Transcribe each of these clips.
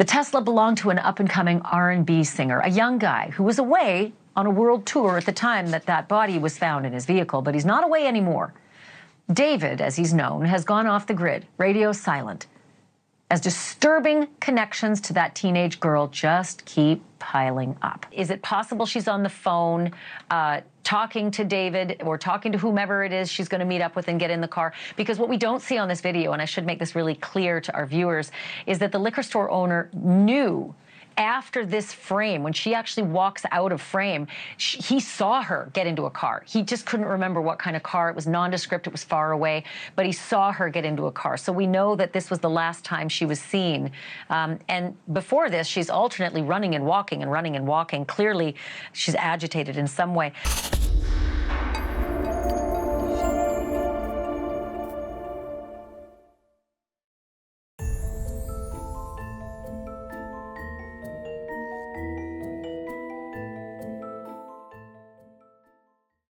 The Tesla belonged to an up-and-coming R&B singer, a young guy who was away on a world tour at the time that body was found in his vehicle, but he's not away anymore. David, as he's known, has gone off the grid, radio silent, as disturbing connections to that teenage girl just keep piling up. Is it possible she's on the phone talking to David or talking to whomever it is she's going to meet up with and get in the car? Because what we don't see on this video, and I should make this really clear to our viewers, is that the liquor store owner knew after this frame, when she actually walks out of frame, he saw her get into a car. He just couldn't remember what kind of car. It was nondescript, it was far away, but he saw her get into a car. So we know that this was the last time she was seen. And before this, she's alternately running and walking and running and walking. Clearly, she's agitated in some way.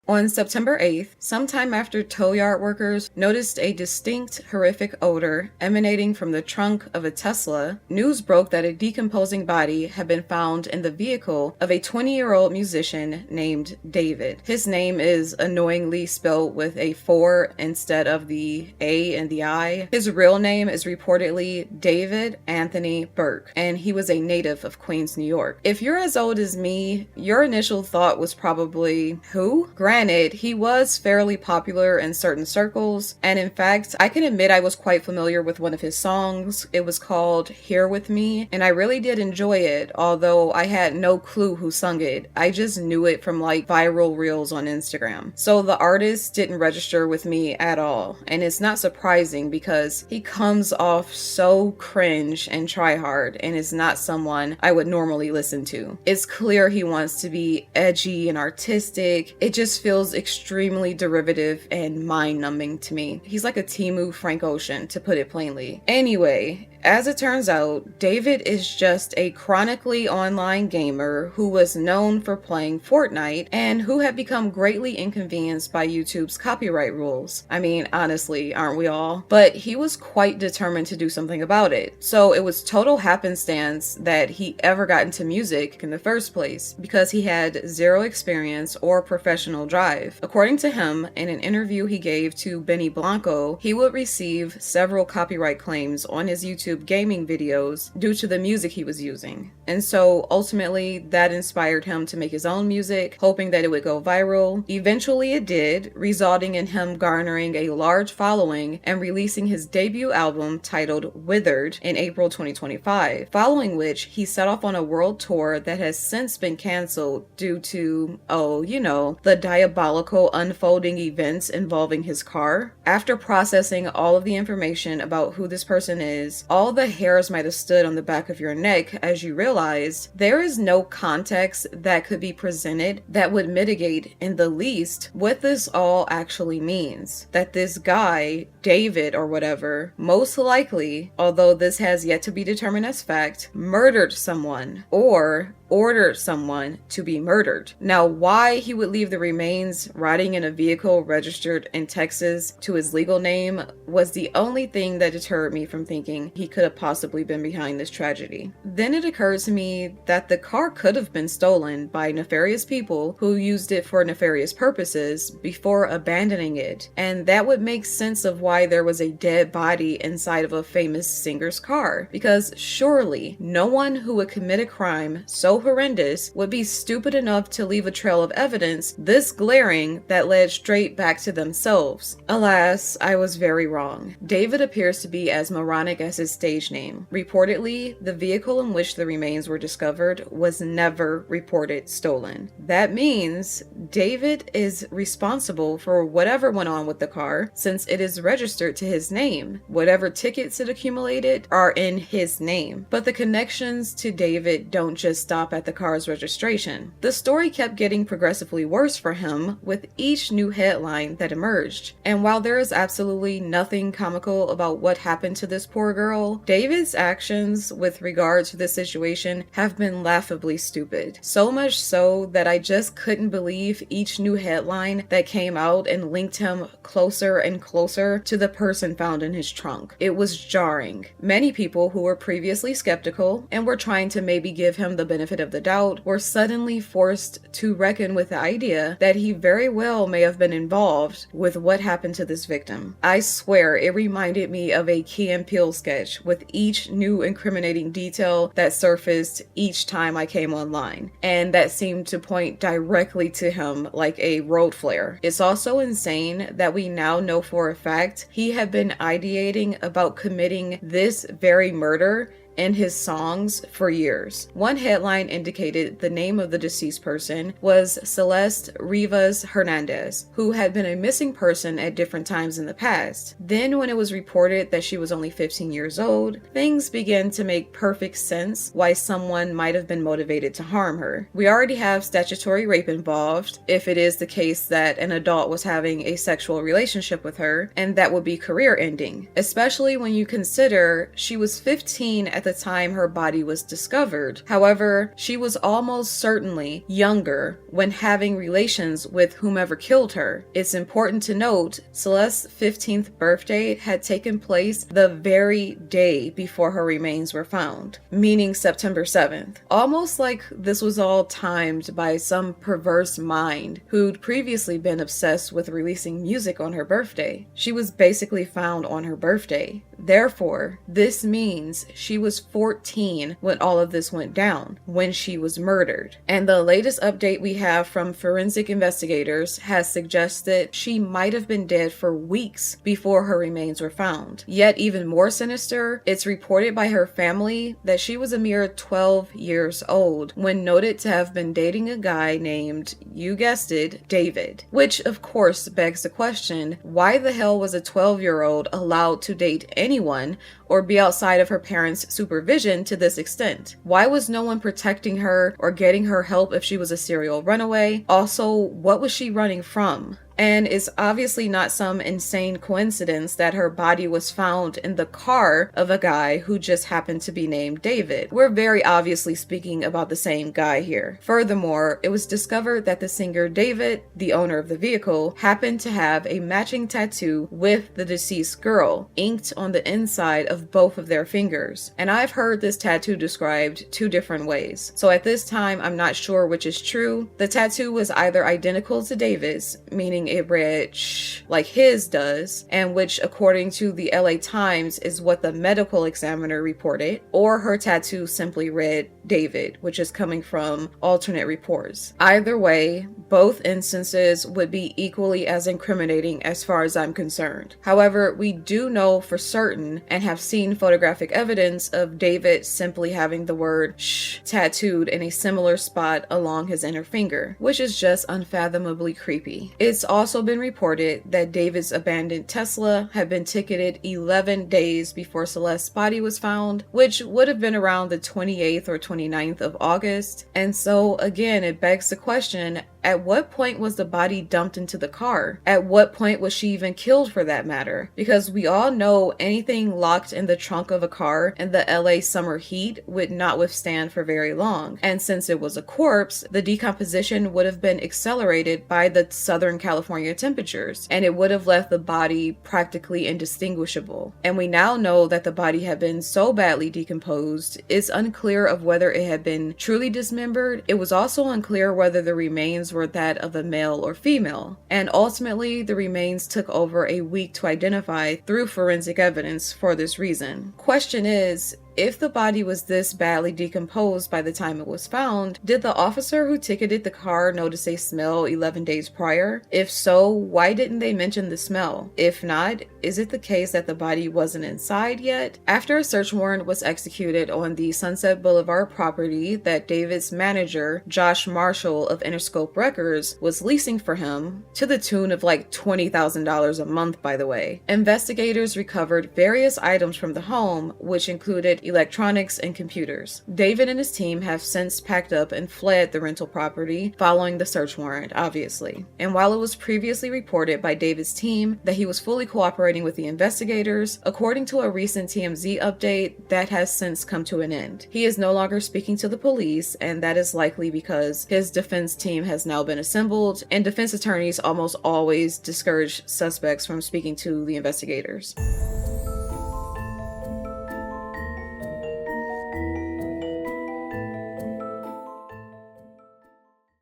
On September 8th, sometime after tow yard workers noticed a distinct, horrific odor emanating from the trunk of a Tesla, news broke that a decomposing body had been found in the vehicle of a 20-year-old musician named David. His name is annoyingly spelled with a 4 instead of the A and the I. His real name is reportedly David Anthony Burke, and he was a native of Queens, New York. If you're as old as me, your initial thought was probably, who? Granted, he was fairly popular in certain circles, and in fact, I can admit I was quite familiar with one of his songs. It was called Here With Me, and I really did enjoy it, although I had no clue who sung it. I just knew it from like viral reels on Instagram. So the artist didn't register with me at all, and it's not surprising because he comes off so cringe and try hard, and is not someone I would normally listen to. It's clear he wants to be edgy and artistic. It just feels extremely derivative and mind-numbing to me. He's like a Temu Frank Ocean, to put it plainly. Anyway, as it turns out, David is just a chronically online gamer who was known for playing Fortnite and who had become greatly inconvenienced by YouTube's copyright rules. I mean, honestly, aren't we all? But he was quite determined to do something about it. So it was total happenstance that he ever got into music in the first place, because he had zero experience or professional drive. According to him, in an interview he gave to Benny Blanco, he would receive several copyright claims on his YouTube gaming videos due to the music he was using. And so ultimately that inspired him to make his own music, hoping that it would go viral. Eventually it did, resulting in him garnering a large following and releasing his debut album titled Withered in April 2025, following which he set off on a world tour that has since been canceled due to, the diabolical unfolding events involving his car. After processing all of the information about who this person is, all the hairs might have stood on the back of your neck as you realized there is no context that could be presented that would mitigate in the least what this all actually means. That this guy, David or whatever, most likely, although this has yet to be determined as fact, murdered someone or ordered someone to be murdered. Now, why he would leave the remains riding in a vehicle registered in Texas to his legal name was the only thing that deterred me from thinking he could have possibly been behind this tragedy. Then it occurred to me that the car could have been stolen by nefarious people who used it for nefarious purposes before abandoning it, and that would make sense of why there was a dead body inside of a famous singer's car, because surely no one who would commit a crime so horrendous would be stupid enough to leave a trail of evidence this glaring that led straight back to themselves. Alas, I was very wrong. David appears to be as moronic as his stage name. Reportedly, the vehicle in which the remains were discovered was never reported stolen. That means David is responsible for whatever went on with the car, since it is registered to his name. Whatever tickets it accumulated are in his name. But the connections to David don't just stop up at the car's registration. The story kept getting progressively worse for him with each new headline that emerged. And while there is absolutely nothing comical about what happened to this poor girl, David's actions with regard to this situation have been laughably stupid. So much so that I just couldn't believe each new headline that came out and linked him closer and closer to the person found in his trunk. It was jarring. Many people who were previously skeptical and were trying to maybe give him the benefit of the doubt were suddenly forced to reckon with the idea that he very well may have been involved with what happened to this victim. I swear it reminded me of a Key and Peele sketch with each new incriminating detail that surfaced each time I came online, and that seemed to point directly to him like a road flare. It's also insane that we now know for a fact he had been ideating about committing this very murder in his songs for years. One headline indicated the name of the deceased person was Celeste Rivas Hernandez, who had been a missing person at different times in the past. Then when it was reported that she was only 15 years old, things began to make perfect sense why someone might have been motivated to harm her. We already have statutory rape involved if it is the case that an adult was having a sexual relationship with her, and that would be career ending, especially when you consider she was 15 at the time her body was discovered. However, she was almost certainly younger when having relations with whomever killed her. It's important to note Celeste's 15th birthday had taken place the very day before her remains were found, meaning September 7th. Almost like this was all timed by some perverse mind who'd previously been obsessed with releasing music on her birthday. She was basically found on her birthday. Therefore, this means she was 14 when all of this went down, when she was murdered. And the latest update we have from forensic investigators has suggested she might have been dead for weeks before her remains were found. Yet even more sinister, it's reported by her family that she was a mere 12 years old when noted to have been dating a guy named, you guessed it, David. Which of course begs the question, why the hell was a 12-year-old allowed to date anyone or be outside of her parents' supervision to this extent? Why was no one protecting her or getting her help if she was a serial runaway? Also, what was she running from? And it's obviously not some insane coincidence that her body was found in the car of a guy who just happened to be named David. We're very obviously speaking about the same guy here. Furthermore, it was discovered that the singer David, the owner of the vehicle, happened to have a matching tattoo with the deceased girl, inked on the inside of both of their fingers. And I've heard this tattoo described two different ways. So at this time, I'm not sure which is true. The tattoo was either identical to David's, meaning it read shh like his does, and which according to the LA Times is what the medical examiner reported, or her tattoo simply read David, which is coming from alternate reports. Either way, both instances would be equally as incriminating as far as I'm concerned. However, we do know for certain and have seen photographic evidence of David simply having the word shh tattooed in a similar spot along his inner finger, which is just unfathomably creepy. It's also been reported that David's abandoned Tesla had been ticketed 11 days before Celeste's body was found, which would have been around the 28th or 29th of August. And so again, it begs the question, at what point was the body dumped into the car? At what point was she even killed, for that matter? Because we all know anything locked in the trunk of a car in the LA summer heat would not withstand for very long. And since it was a corpse, the decomposition would have been accelerated by the Southern California temperatures, and it would have left the body practically indistinguishable. And we now know that the body had been so badly decomposed, it's unclear of whether it had been truly dismembered. It was also unclear whether the remains were that of a male or female. And ultimately, the remains took over a week to identify through forensic evidence for this reason. Question is, if the body was this badly decomposed by the time it was found, did the officer who ticketed the car notice a smell 11 days prior? If so, why didn't they mention the smell? If not, is it the case that the body wasn't inside yet? After a search warrant was executed on the Sunset Boulevard property that David's manager, Josh Marshall of Interscope Records, was leasing for him, to the tune of like $20,000 a month, by the way, investigators recovered various items from the home, which included electronics, and computers. David and his team have since packed up and fled the rental property following the search warrant, obviously. And while it was previously reported by David's team that he was fully cooperating with the investigators, according to a recent TMZ update, that has since come to an end. He is no longer speaking to the police, and that is likely because his defense team has now been assembled, and defense attorneys almost always discourage suspects from speaking to the investigators.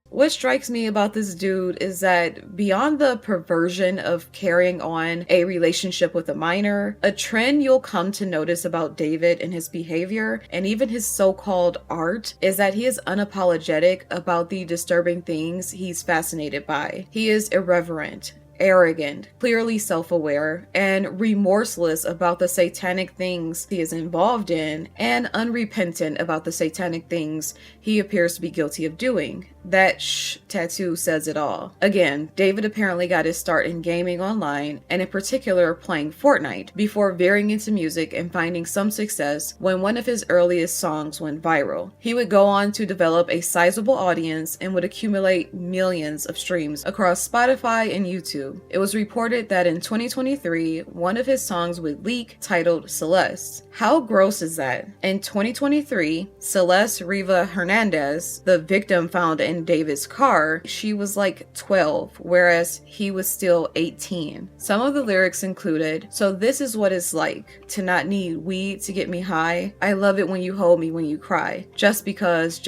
What strikes me about this dude is that beyond the perversion of carrying on a relationship with a minor, a trend you'll come to notice about David and his behavior, and even his so-called art, is that he is unapologetic about the disturbing things he's fascinated by. He is irreverent, arrogant, clearly self-aware, and remorseless about the satanic things he is involved in, and unrepentant about the satanic things he appears to be guilty of doing. That "shh" tattoo says it all. Again, David apparently got his start in gaming online, and in particular playing Fortnite, before veering into music and finding some success when one of his earliest songs went viral. He would go on to develop a sizable audience and would accumulate millions of streams across Spotify and YouTube. It was reported that in 2023, one of his songs would leak, titled Celeste. How gross is that? In 2023, Celeste Rivas Hernandez, the victim found in David's car, she was like 12, whereas he was still 18. Some of the lyrics included, "So this is what it's like to not need weed to get me high. I love it when you hold me when you cry. Just because,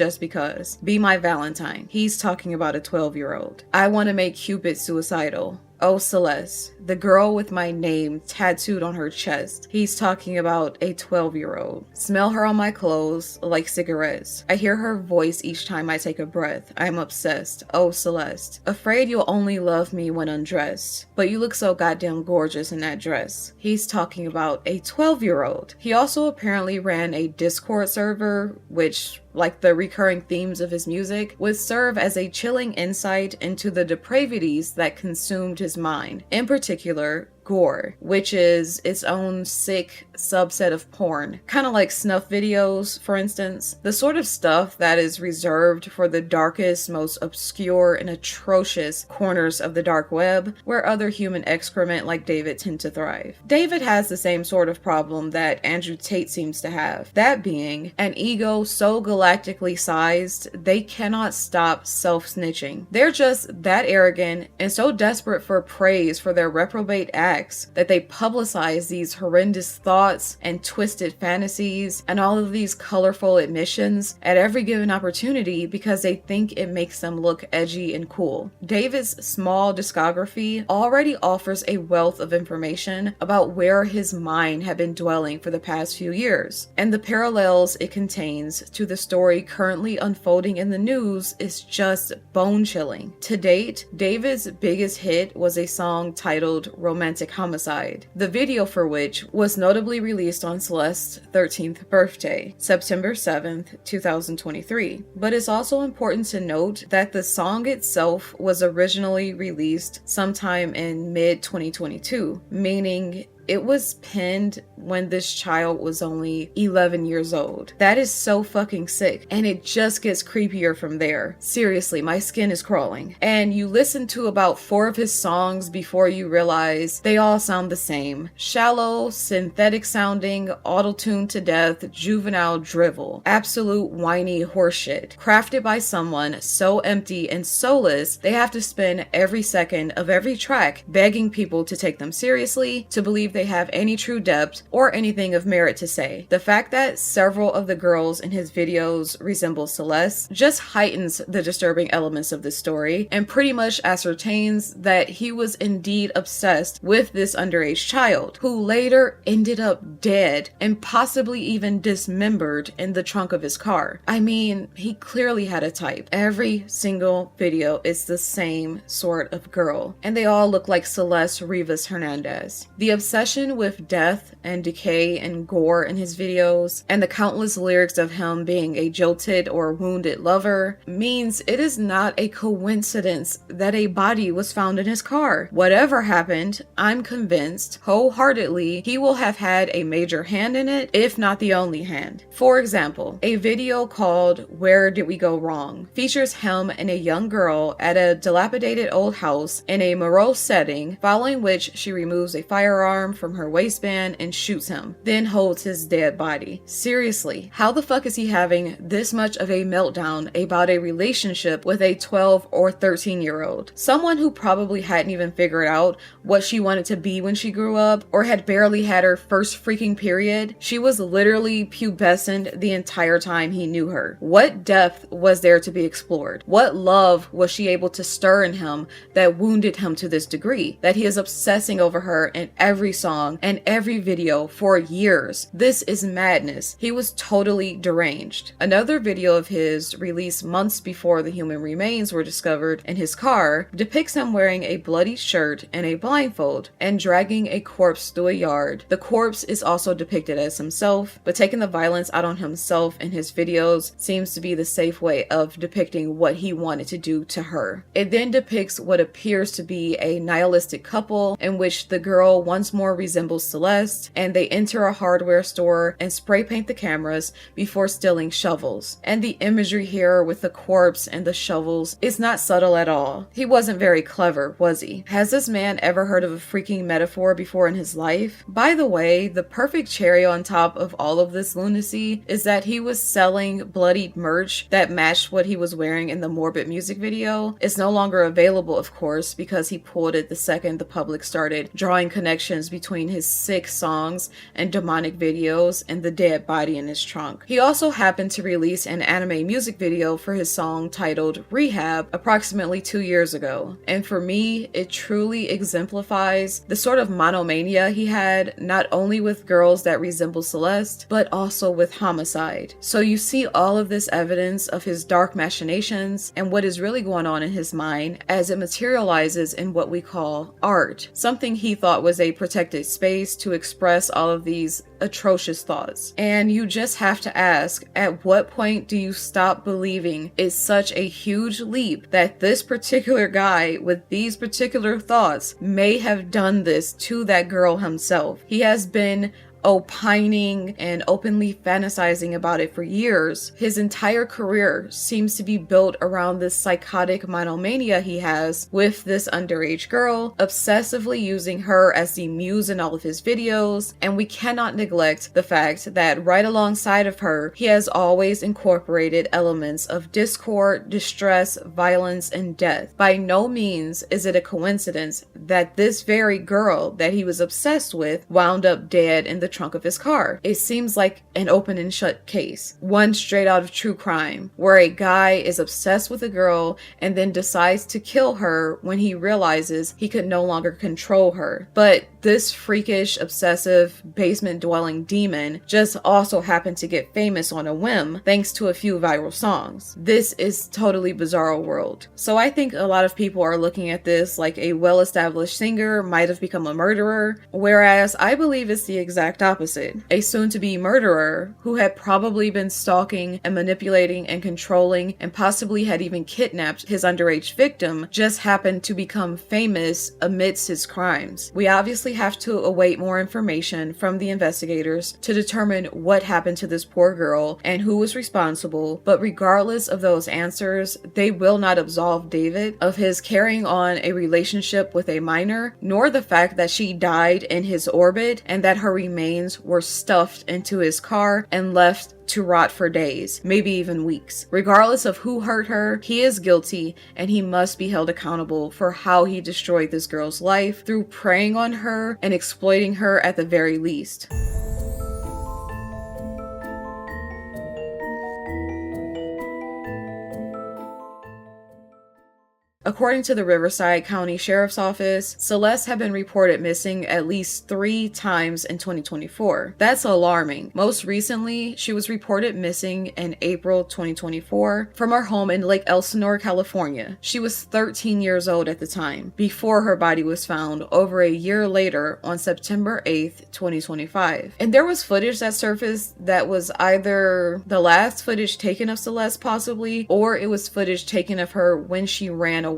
be my Valentine." He's talking about a 12-year-old. "I want to make Cupid suicidal. Oh, Celeste, the girl with my name tattooed on her chest." He's talking about a 12-year-old. "Smell her on my clothes like cigarettes. I hear her voice each time I take a breath. I'm obsessed. Oh, Celeste. Afraid you'll only love me when undressed. But you look so goddamn gorgeous in that dress." He's talking about a 12-year-old. He also apparently ran a Discord server, which, like the recurring themes of his music, would serve as a chilling insight into the depravities that consumed his mind. In particular, gore, which is its own sick subset of porn. Kind of like snuff videos, for instance. The sort of stuff that is reserved for the darkest, most obscure and atrocious corners of the dark web, where other human excrement like David tend to thrive. David has the same sort of problem that Andrew Tate seems to have. That being, an ego so galactically sized, they cannot stop self-snitching. They're just that arrogant and so desperate for praise for their reprobate acts that they publicize these horrendous thoughts and twisted fantasies and all of these colorful admissions at every given opportunity because they think it makes them look edgy and cool. David's small discography already offers a wealth of information about where his mind had been dwelling for the past few years, and the parallels it contains to the story currently unfolding in the news is just bone-chilling. To date, David's biggest hit was a song titled Romantic Homicide, the video for which was notably released on Celeste's 13th birthday, September 7th, 2023. But it's also important to note that the song itself was originally released sometime in mid-2022, meaning it was penned when this child was only 11 years old. That is so fucking sick. And it just gets creepier from there. Seriously, my skin is crawling. And you listen to about 4 of his songs before you realize they all sound the same. Shallow, synthetic sounding, auto-tuned to death, juvenile drivel. Absolute whiny horseshit. Crafted by someone so empty and soulless, they have to spend every second of every track begging people to take them seriously, to believe they have any true depth or anything of merit to say. The fact that several of the girls in his videos resemble Celeste just heightens the disturbing elements of this story and pretty much ascertains that he was indeed obsessed with this underage child, who later ended up dead and possibly even dismembered in the trunk of his car. I mean, he clearly had a type. Every single video is the same sort of girl, and they all look like Celeste Rivas Hernandez. The obsession obsession with death and decay and gore in his videos, and the countless lyrics of him being a jilted or wounded lover, means it is not a coincidence that a body was found in his car. Whatever happened, I'm convinced wholeheartedly he will have had a major hand in it, if not the only hand. For example, a video called Where Did We Go Wrong features him and a young girl at a dilapidated old house in a morose setting, following which she removes a firearm from her waistband and shoots him, then holds his dead body. Seriously, how the fuck is he having this much of a meltdown about a relationship with a 12 or 13-year-old? Someone who probably hadn't even figured out what she wanted to be when she grew up, or had barely had her first freaking period. She was literally pubescent the entire time he knew her. What depth was there to be explored? What love was she able to stir in him that wounded him to this degree, that he is obsessing over her in every song and every video for years? This is madness. He was totally deranged. Another video of his, released months before the human remains were discovered in his car, depicts him wearing a bloody shirt and a blindfold and dragging a corpse through a yard. The corpse is also depicted as himself, but taking the violence out on himself in his videos seems to be the safe way of depicting what he wanted to do to her. It then depicts what appears to be a nihilistic couple in which the girl once more resembles Celeste, and they enter a hardware store and spray paint the cameras before stealing shovels. And the imagery here with the corpse and the shovels is not subtle at all. He wasn't very clever, was he? Has this man ever heard of a freaking metaphor before in his life? By the way, the perfect cherry on top of all of this lunacy is that he was selling bloodied merch that matched what he was wearing in the Morbid music video. It's no longer available, of course, because he pulled it the second the public started drawing connections between his sick songs and demonic videos and the dead body in his trunk. He also happened to release an anime music video for his song titled Rehab approximately 2 years ago. And for me, it truly exemplifies the sort of monomania he had, not only with girls that resemble Celeste, but also with Homicide. So you see all of this evidence of his dark machinations and what is really going on in his mind as it materializes in what we call art, something he thought was a protected space to express all of these atrocious thoughts. And you just have to ask, at what point do you stop believing it's such a huge leap that this particular guy with these particular thoughts may have done this to that girl himself? He has been opining and openly fantasizing about it for years. His entire career seems to be built around this psychotic monomania he has with this underage girl, obsessively using her as the muse in all of his videos. And we cannot neglect the fact that right alongside of her, he has always incorporated elements of discord, distress, violence, and death. By no means is it a coincidence that this very girl that he was obsessed with wound up dead in the trunk of his car. It seems like an open and shut case, one straight out of true crime, where a guy is obsessed with a girl and then decides to kill her when he realizes he could no longer control her. But this freakish, obsessive, basement-dwelling demon just also happened to get famous on a whim thanks to a few viral songs. This is totally bizarro world. So I think a lot of people are looking at this like a well-established singer might have become a murderer, whereas I believe it's the exact opposite. A soon-to-be murderer who had probably been stalking and manipulating and controlling and possibly had even kidnapped his underage victim just happened to become famous amidst his crimes. We obviously have to await more information from the investigators to determine what happened to this poor girl and who was responsible, but regardless of those answers, they will not absolve David of his carrying on a relationship with a minor, nor the fact that she died in his orbit and that her remains were stuffed into his car and left to rot for days, maybe even weeks. Regardless of who hurt her, he is guilty and he must be held accountable for how he destroyed this girl's life through preying on her and exploiting her at the very least. According to the Riverside County Sheriff's Office, Celeste had been reported missing at least 3 times in 2024. That's alarming. Most recently, she was reported missing in April 2024 from her home in Lake Elsinore, California. She was 13 years old at the time, before her body was found over a year later on September 8th, 2025. And there was footage that surfaced that was either the last footage taken of Celeste possibly, or it was footage taken of her when she ran away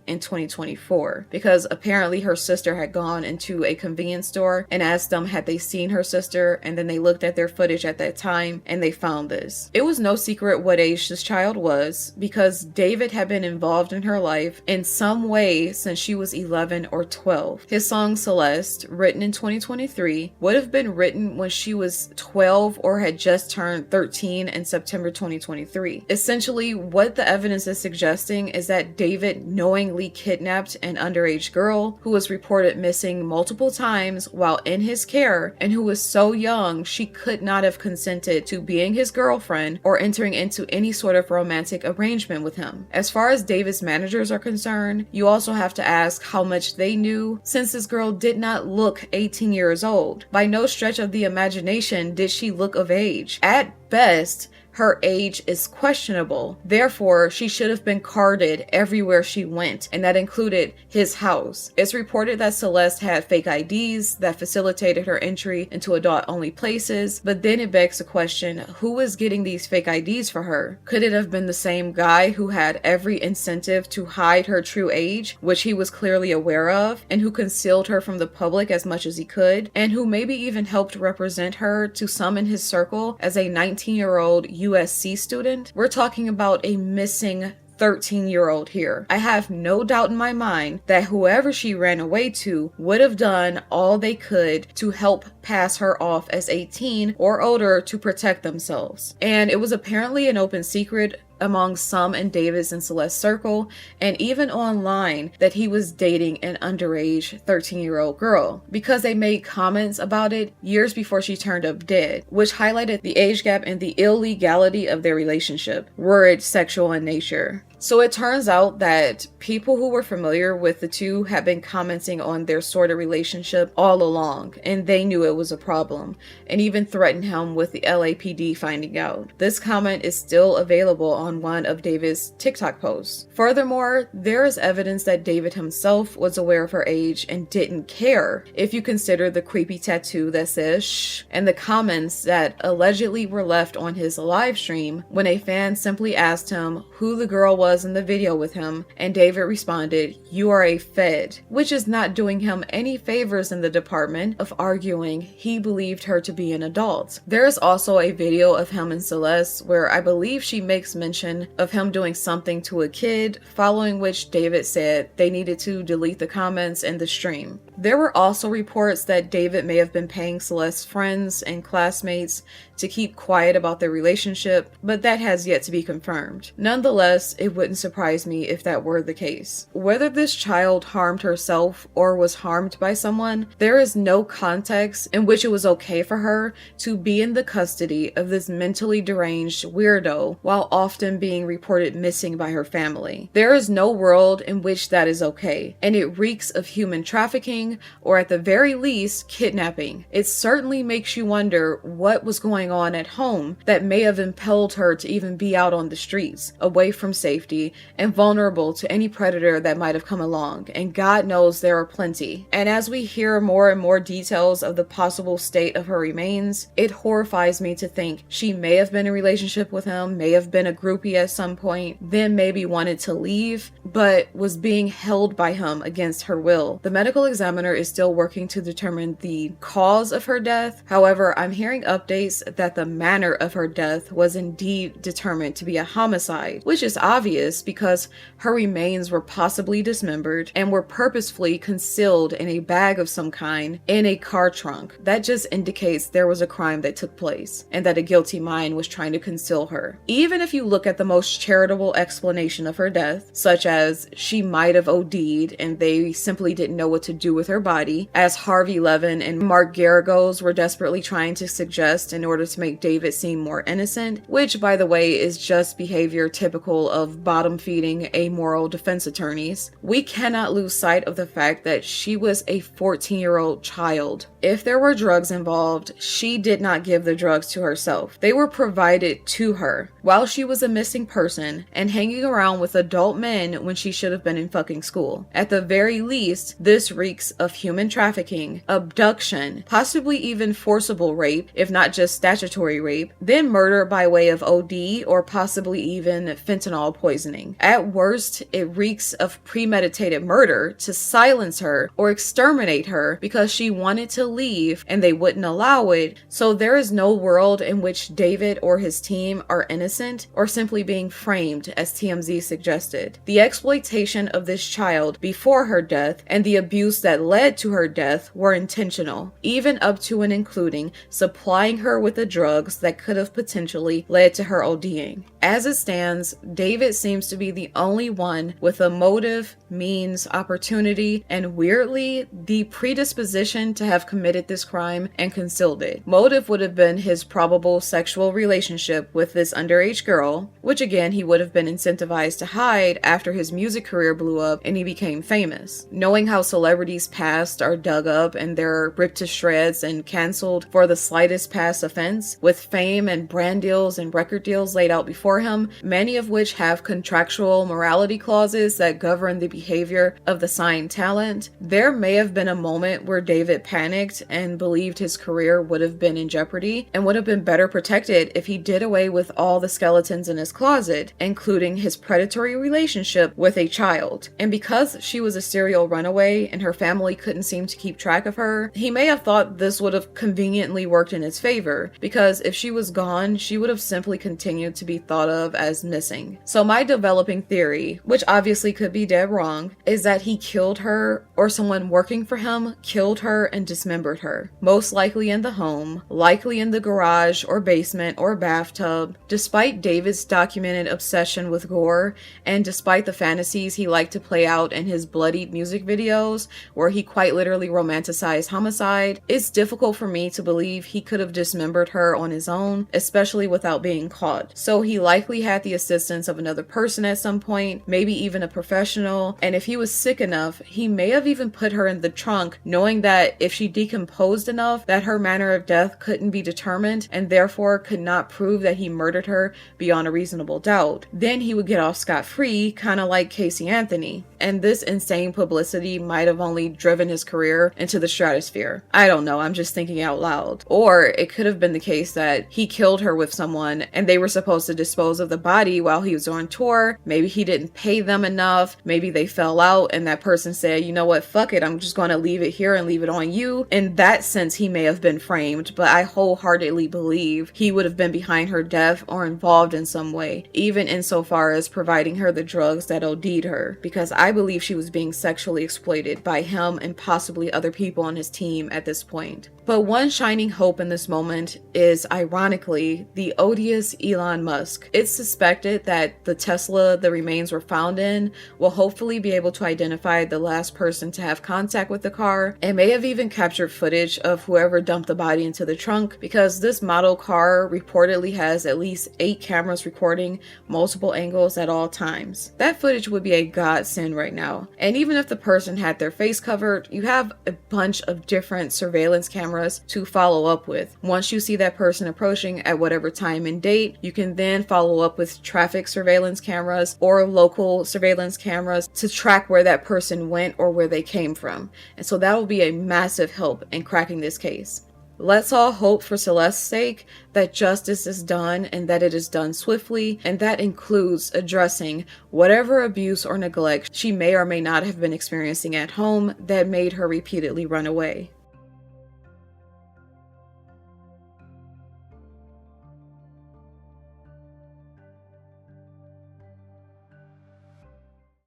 in 2024, because apparently her sister had gone into a convenience store and asked them had they seen her sister, and then they looked at their footage at that time and they found this. It was no secret what age this child was, because David had been involved in her life in some way since she was 11 or 12. His song Celeste, written in 2023, would have been written when she was 12 or had just turned 13 in September 2023. Essentially, what the evidence is suggesting is that David knowingly kidnapped an underage girl who was reported missing multiple times while in his care, and who was so young she could not have consented to being his girlfriend or entering into any sort of romantic arrangement with him. As far as David's managers are concerned, you also have to ask how much they knew, since this girl did not look 18 years old. By no stretch of the imagination did she look of age. At best, her age is questionable. Therefore, she should have been carded everywhere she went, and that included his house. It's reported that Celeste had fake IDs that facilitated her entry into adult-only places, but then it begs the question, who was getting these fake IDs for her? Could it have been the same guy who had every incentive to hide her true age, which he was clearly aware of, and who concealed her from the public as much as he could, and who maybe even helped represent her to some in his circle as a 19-year-old USC student? We're talking about a missing 13-year-old here. I have no doubt in my mind that whoever she ran away to would have done all they could to help pass her off as 18 or older to protect themselves. And it was apparently an open secret among some in David's and Celeste's circle, and even online, that he was dating an underage 13-year-old girl, because they made comments about it years before she turned up dead, which highlighted the age gap and the illegality of their relationship, were it sexual in nature. So it turns out that people who were familiar with the two had been commenting on their sort of relationship all along, and they knew it was a problem, and even threatened him with the LAPD finding out. This comment is still available on one of David's TikTok posts. Furthermore, there is evidence that David himself was aware of her age and didn't care, if you consider the creepy tattoo that says shh, and the comments that allegedly were left on his live stream when a fan simply asked him who the girl was in the video with him, and David responded, "You are a fed," which is not doing him any favors in the department of arguing he believed her to be an adult. There is also a video of him and Celeste where I believe she makes mention of him doing something to a kid, following which David said they needed to delete the comments in the stream. There were also reports that David may have been paying Celeste's friends and classmates to keep quiet about their relationship, but that has yet to be confirmed. Nonetheless, it wouldn't surprise me if that were the case. Whether this child harmed herself or was harmed by someone, there is no context in which it was okay for her to be in the custody of this mentally deranged weirdo while often being reported missing by her family. There is no world in which that is okay, and it reeks of human trafficking, or at the very least, kidnapping. It certainly makes you wonder what was going on at home that may have impelled her to even be out on the streets, away from safety, and vulnerable to any predator that might have come along, and God knows there are plenty. And as we hear more and more details of the possible state of her remains, it horrifies me to think she may have been in a relationship with him, may have been a groupie at some point, then maybe wanted to leave, but was being held by him against her will. The medical examiner is still working to determine the cause of her death. However, I'm hearing updates that the manner of her death was indeed determined to be a homicide, which is obvious because her remains were possibly dismembered and were purposefully concealed in a bag of some kind in a car trunk. That just indicates there was a crime that took place and that a guilty mind was trying to conceal her. Even if you look at the most charitable explanation of her death, such as she might have OD'd and they simply didn't know what to do with her body, as Harvey Levin and Mark Garagos were desperately trying to suggest in order to make David seem more innocent, which by the way is just behavior typical of of bottom-feeding, amoral defense attorneys, we cannot lose sight of the fact that she was a 14-year-old child. If there were drugs involved, she did not give the drugs to herself. They were provided to her while she was a missing person and hanging around with adult men when she should have been in fucking school. At the very least, this reeks of human trafficking, abduction, possibly even forcible rape, if not just statutory rape, then murder by way of OD or possibly even fentanyl poisoning. At worst, it reeks of premeditated murder to silence her or exterminate her because she wanted to leave and they wouldn't allow it. So there is no world in which David or his team are innocent or simply being framed, as TMZ suggested. The exploitation of this child before her death and the abuse that led to her death were intentional, even up to and including supplying her with the drugs that could have potentially led to her ODing. As it stands, David seems to be the only one with a motive, means, opportunity, and weirdly, the predisposition to have committed this crime and concealed it. Motive would have been his probable sexual relationship with this underage girl, which again he would have been incentivized to hide after his music career blew up and he became famous. Knowing how celebrities' past are dug up and they're ripped to shreds and canceled for the slightest past offense, with fame and brand deals and record deals laid out before him, many of which have contractual morality clauses that govern the behavior of the signed talent, there may have been a moment where David panicked and believed his career would have been in jeopardy and would have been better protected if he did away with all the skeletons in his closet, including his predatory relationship with a child. And because she was a serial runaway and her family couldn't seem to keep track of her, he may have thought this would have conveniently worked in his favor, because if she was gone, she would have simply continued to be thought of as missing. So my developing theory, which obviously could be dead wrong, is that he killed her, or someone working for him killed her and dismembered her. Most likely in the home, likely in the garage or basement or bathtub. Despite David's documented obsession with gore, and despite the fantasies he liked to play out in his bloodied music videos, where he quite literally romanticized homicide, it's difficult for me to believe he could have dismembered her on his own, especially without being caught. So he likely had the assistance of another person at some point, maybe even a professional, and if he was sick enough, he may have even put her in the trunk, knowing that if she decomposed enough that her manner of death couldn't be determined and therefore could not prove that he murdered her beyond a reasonable doubt, then he would get off scot-free, kind of like Casey Anthony. And this insane publicity might have only driven his career into the stratosphere. I don't know, I'm just thinking out loud. Or it could have been the case that he killed her with someone and they were supposed to dispose of the body while he was on tour. Maybe he didn't pay them enough. Maybe they fell out and that person said, you know what, fuck it, I'm just going to leave it here and leave it on you. In that sense, he may have been framed, but I wholeheartedly believe he would have been behind her death or involved in some way, even insofar as providing her the drugs that OD'd her, because I believe she was being sexually exploited by him and possibly other people on his team at this point. But one shining hope in this moment is, ironically, the odious Elon Musk. It's suspected that the Tesla the remains were found in will hopefully be able to identify the last person to have contact with the car, and may have even captured footage of whoever dumped the body into the trunk, because this model car reportedly has at least 8 cameras recording multiple angles at all times. That footage would be a godsend right now. And even if the person had their face covered, you have a bunch of different surveillance cameras to follow up with. Once you see that person approaching at whatever time and date, you can then follow up with traffic surveillance cameras or local surveillance cameras to track where that person went or where they came from. And so that will be a massive help in cracking this case. Let's all hope for Celeste's sake that justice is done and that it is done swiftly, and that includes addressing whatever abuse or neglect she may or may not have been experiencing at home that made her repeatedly run away.